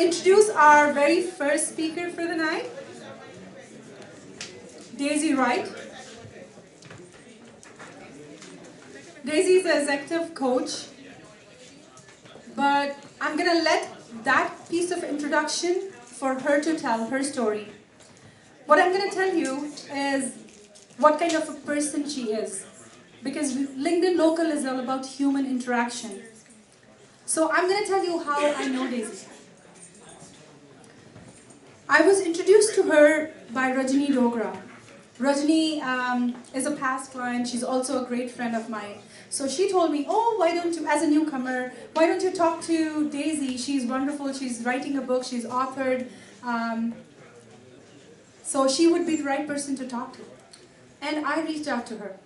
introduce our very first speaker for the night, Daisy Wright. Daisy is an executive coach, but I'm going to let that piece of introduction for her to tell her story. What I'm going to tell you is what kind of a person she is, because LinkedIn Local is all about human interaction. So I'm going to tell you how I know Daisy. I was introduced to her by Rajni Dogra. Rajni is a past client. She's also a great friend of mine. So she told me, oh, why don't you, as a newcomer, why don't you talk to Daisy? She's wonderful. She's writing a book. She's authored. So she would be the right person to talk to. And I reached out to her.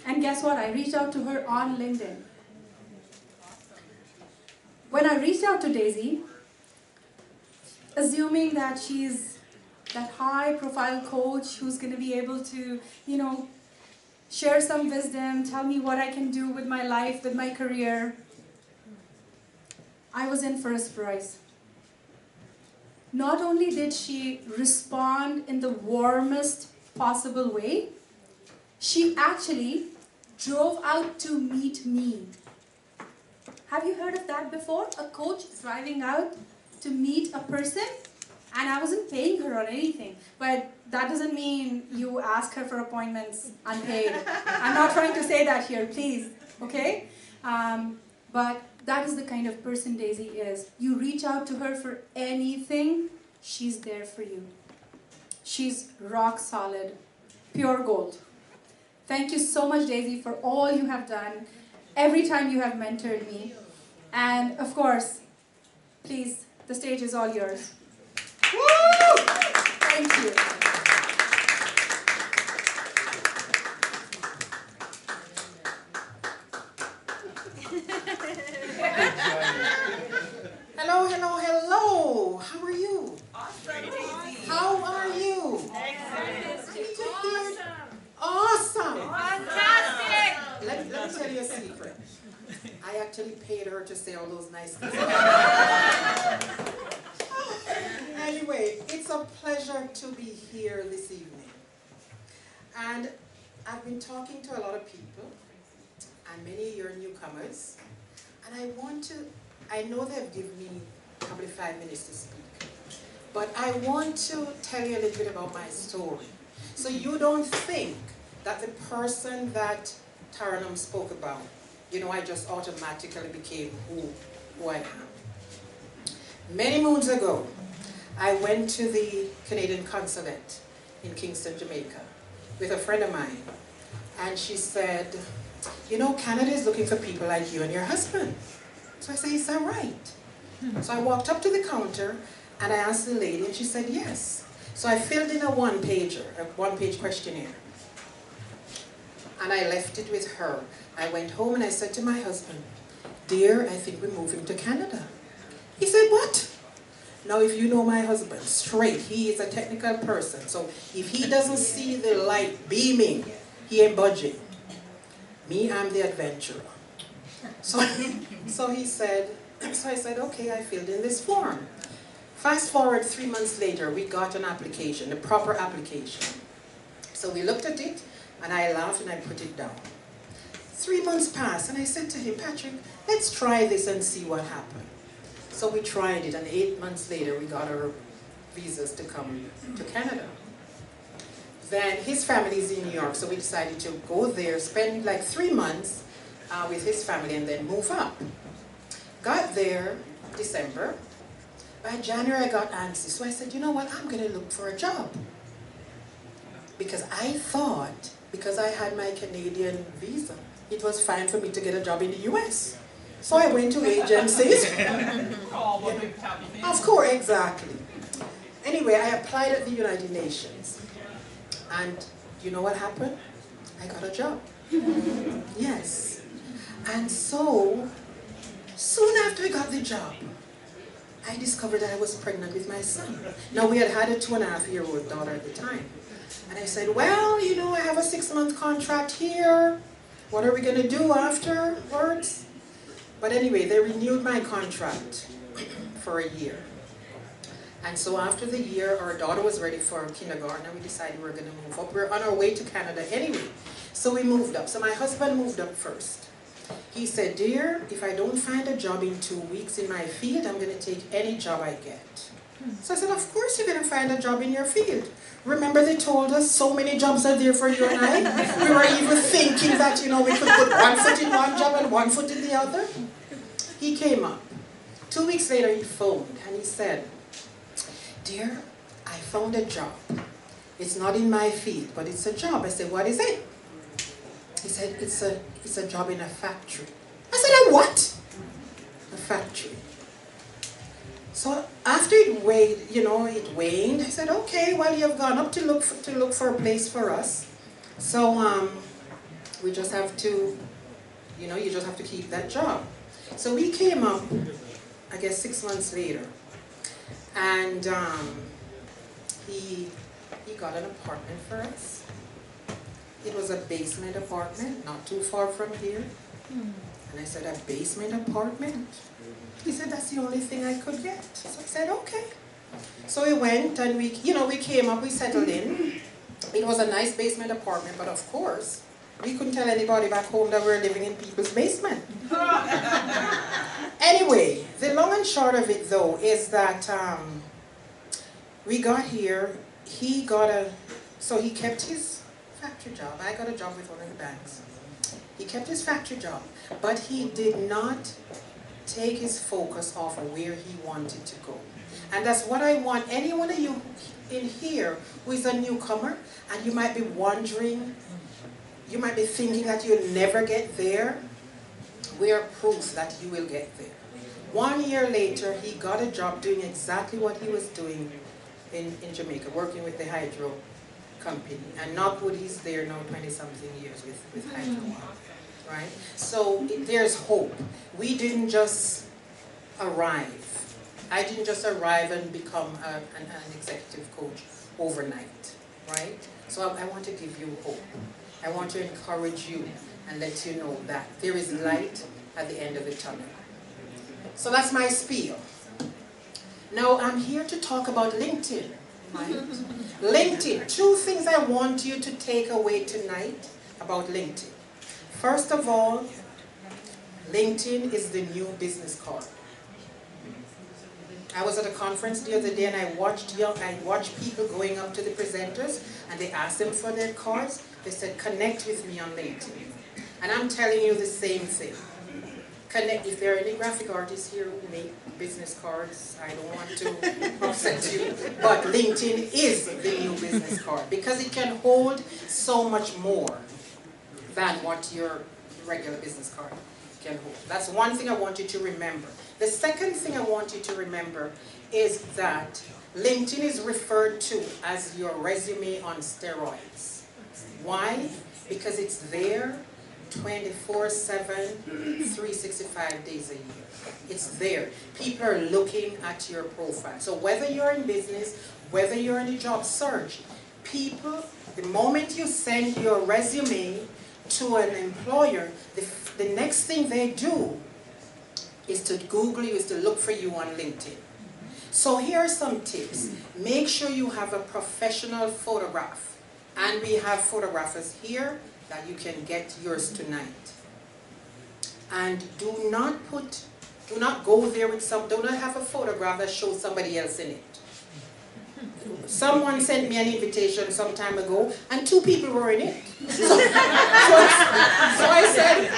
And guess what? I reached out to her on LinkedIn. When I reached out to Daisy, assuming that she's that high-profile coach who's going to be able to, share some wisdom, tell me what I can do with my life, with my career, I was in for a surprise. Not only did she respond in the warmest possible way, she actually drove out to meet me. Have you heard of that before? A coach driving out to meet a person? And I wasn't paying her or anything. But that doesn't mean you ask her for appointments unpaid. I'm not trying to say that here, please. Okay? But that is the kind of person Daisy is. You reach out to her for anything, she's there for you. She's rock solid, pure gold. Thank you so much, Daisy, for all you have done, every time you have mentored me. And of course, please, the stage is all yours. Woo! Thank you. Hello, hello, hello. How are you? Awesome. How are you? Excellent. Awesome. Fantastic. Let me tell you a secret. I actually paid her to say all those nice things. Anyway, it's a pleasure to be here this evening. And I've been talking to a lot of people, and many of you are newcomers. And I know they've given me probably 5 minutes to speak. But I want to tell you a little bit about my story. So you don't think that the person that Taranum spoke about, I just automatically became who I am. Many moons ago, I went to the Canadian consulate in Kingston, Jamaica, with a friend of mine. And she said, Canada is looking for people like you and your husband. So I said, is that right? So I walked up to the counter and I asked the lady and she said, yes. So I filled in a one-page questionnaire. And I left it with her. I went home and I said to my husband, dear, I think we're moving to Canada. He said, what? Now, if you know my husband, straight, he is a technical person. So if he doesn't see the light beaming, he ain't budging. Me, I'm the adventurer. So I said, okay, I filled in this form. Fast forward 3 months later, we got an application, the proper application. So we looked at it, and I laughed and I put it down. 3 months passed, and I said to him, Patrick, let's try this and see what happened. So we tried it, and 8 months later, we got our visas to come to Canada. Then his family is in New York, so we decided to go there, spend like 3 months with his family, and then move up. Got there December. By January, I got antsy, so I said, you know what, I'm going to look for a job. Because I thought, because I had my Canadian visa, it was fine for me to get a job in the US. So I went to agencies. Of course, exactly. Anyway, I applied at the United Nations. And you know what happened? I got a job. Yes. And so, soon after I got the job, I discovered that I was pregnant with my son. Now, we had a 2.5-year-old daughter at the time. And I said, well, I have a 6-month contract here. What are we going to do afterwards? But anyway, they renewed my contract for a year. And so after the year, our daughter was ready for kindergarten and we decided we were going to move up. We were on our way to Canada anyway. So we moved up. So my husband moved up first. He said, dear, if I don't find a job in 2 weeks in my field, I'm going to take any job I get. So I said, of course you're going to find a job in your field. Remember they told us so many jobs are there for you and I? We were even thinking that, you know, we could put one foot in one job and one foot in the other. He came up. 2 weeks later he phoned and he said, dear, I found a job. It's not in my field, but it's a job. I said, what is it? He said, it's a job in a factory. I said, a what? A factory. So after it waned, I said, okay, well, you've gone up to look for a place for us. So we just have to, you know, you just have to keep that job. So we came up, I guess 6 months later, and he got an apartment for us. It was a basement apartment, not too far from here. And I said, a basement apartment? He said, that's the only thing I could get. So I said, okay. So we went and we came up, we settled in. It was a nice basement apartment, but of course, we couldn't tell anybody back home that we were living in people's basement. Anyway, the long and short of it though is that we got here, so he kept his factory job. I got a job with one of the banks. He kept his factory job, but he did not take his focus off of where he wanted to go. And that's what I want any one of you in here who is a newcomer, and you might be wondering, you might be thinking that you'll never get there. We are proof that you will get there. 1 year later, he got a job doing exactly what he was doing in Jamaica, working with the hydro company. And Knockwood, he's there now 20-something years with hydro. Right? So there's hope. We didn't just arrive. I didn't just arrive and become an executive coach overnight. Right? So I want to give you hope. I want to encourage you and let you know that there is light at the end of the tunnel. So that's my spiel. Now I'm here to talk about LinkedIn. Right? LinkedIn. 2 things I want you to take away tonight about LinkedIn. First of all, LinkedIn is the new business card. I was at a conference the other day and I watched people going up to the presenters and they asked them for their cards. They said, connect with me on LinkedIn. And I'm telling you the same thing. Connect. If there are any graphic artists here who make business cards, I don't want to upset you, but LinkedIn is the new business card because it can hold so much more than what your regular business card can hold. That's one thing I want you to remember. The second thing I want you to remember is that LinkedIn is referred to as your resume on steroids. Why? Because it's there 24/7, 365 days a year. It's there. People are looking at your profile. So whether you're in business, whether you're in a job search, people, the moment you send your resume to an employer, the next thing they do is to Google you, is to look for you on LinkedIn. So here are some tips. Make sure you have a professional photograph. And we have photographers here that you can get yours tonight. And do not go there with do not have a photograph that shows somebody else in it. Someone sent me an invitation some time ago, and 2 people were in it. So I said,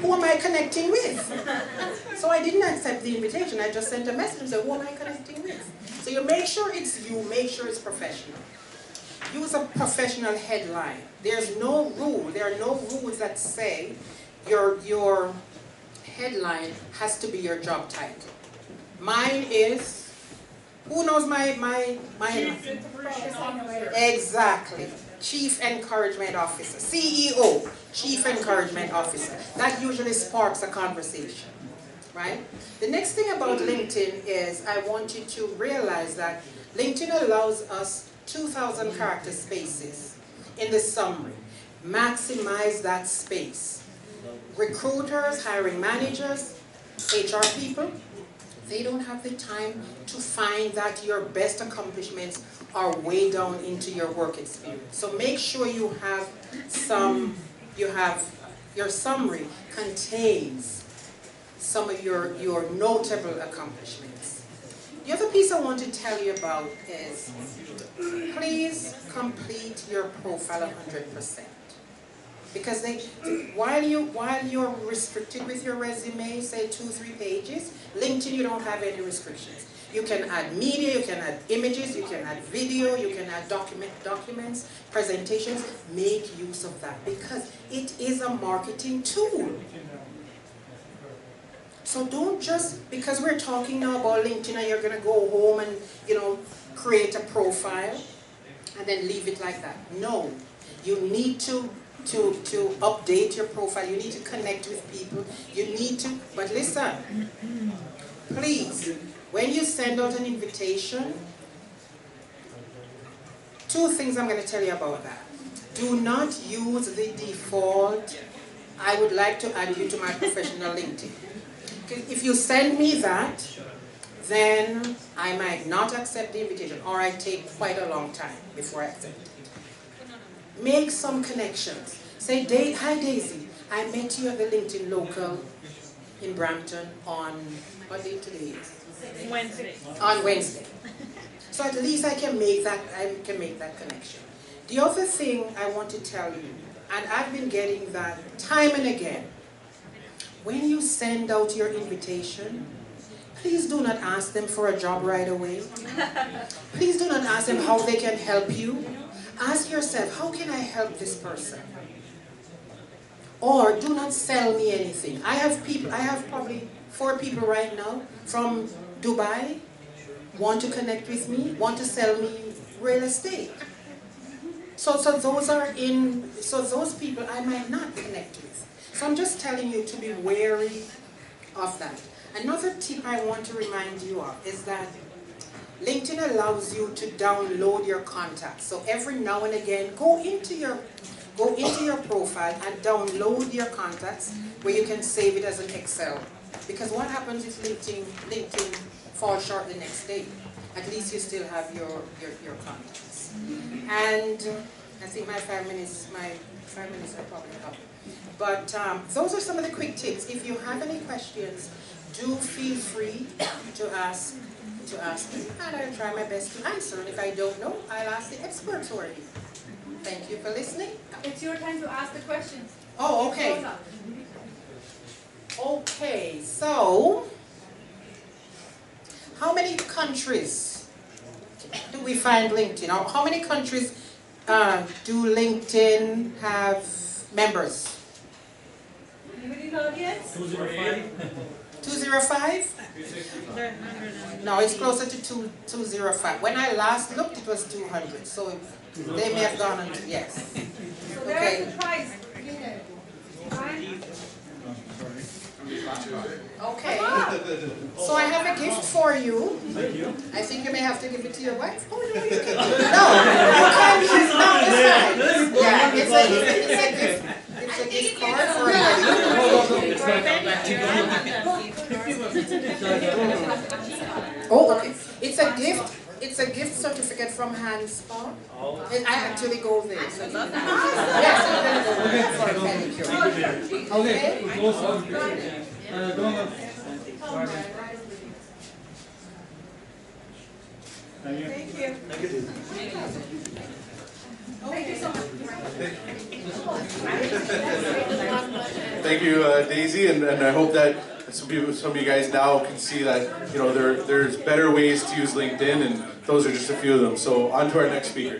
who am I connecting with? So I didn't accept the invitation. I just sent a message and said, who am I connecting with? So you make sure it's you, make sure it's professional. Use a professional headline. There's no rule. There are no rules that say your headline has to be your job title. Mine is, who knows my exactly. Chief Encouragement Officer. CEO, Chief Encouragement Officer. That usually sparks a conversation. Right? The next thing about LinkedIn is I want you to realize that LinkedIn allows us 2,000 character spaces in the summary. Maximize that space. Recruiters, hiring managers, HR people, They don't have the time to find that your best accomplishments are way down into your work experience. So make sure you have your summary contains some of your notable accomplishments. The other piece I want to tell you about is, please complete your profile 100%. Because while you're restricted with your resume, say 2-3 pages, LinkedIn you don't have any restrictions. You can add media, you can add images, you can add video, you can add documents, presentations. Make use of that because it is a marketing tool. So don't just, because we're talking now about LinkedIn and you're going to go home and, create a profile and then leave it like that. No, you need to update your profile, you need to connect with people, you need to, but listen, please, when you send out an invitation, 2 things I'm going to tell you about that. Do not use the default, I would like to add you to my professional LinkedIn. If you send me that, then I might not accept the invitation, or I take quite a long time before I accept it. Make some connections. Say, hi Daisy, I met you at the LinkedIn local in Brampton on, what day today is? Wednesday. On Wednesday. So at least I can make that connection. The other thing I want to tell you, and I've been getting that time and again, when you send out your invitation, please do not ask them for a job right away. Please do not ask them how they can help you. Ask yourself, how can I help this person? Or do not sell me anything. I have probably 4 people right now from Dubai, want to connect with me, want to sell me real estate. So those people I might not connect with. So I'm just telling you to be wary of that. Another tip I want to remind you of is that LinkedIn allows you to download your contacts. So every now and again, go into your profile and download your contacts where you can save it as an Excel. Because what happens if LinkedIn falls short the next day? At least you still have your contacts. And I think my 5 minutes are probably up. But those are some of the quick tips. If you have any questions, do feel free to ask me, and I'll try my best to answer. And if I don't know, I'll ask the experts who are here. Thank you for listening. It's your time to ask the questions. Oh, okay. Okay, so how many countries do we find LinkedIn? Or how many countries do LinkedIn have members? Anybody know yet? 205? No, it's closer to 205. When I last looked, it was 200. So they may have gone on. Yes. So there's the prize. Okay. So I have a gift for you. I think you may have to give it to your wife. Oh, no, you can. No, you can't use it. No, it's fine. Yeah, it's a gift. It's a gift card for Oh, okay. It's a gift certificate from Hand Spa. And I actually go there. So yes, I'm going to go for a pedicure. Okay? Thank you. Thank you so much. Thank you, Daisy, and I hope that some of you guys now can see that there's better ways to use LinkedIn, and those are just a few of them. So on to our next speaker.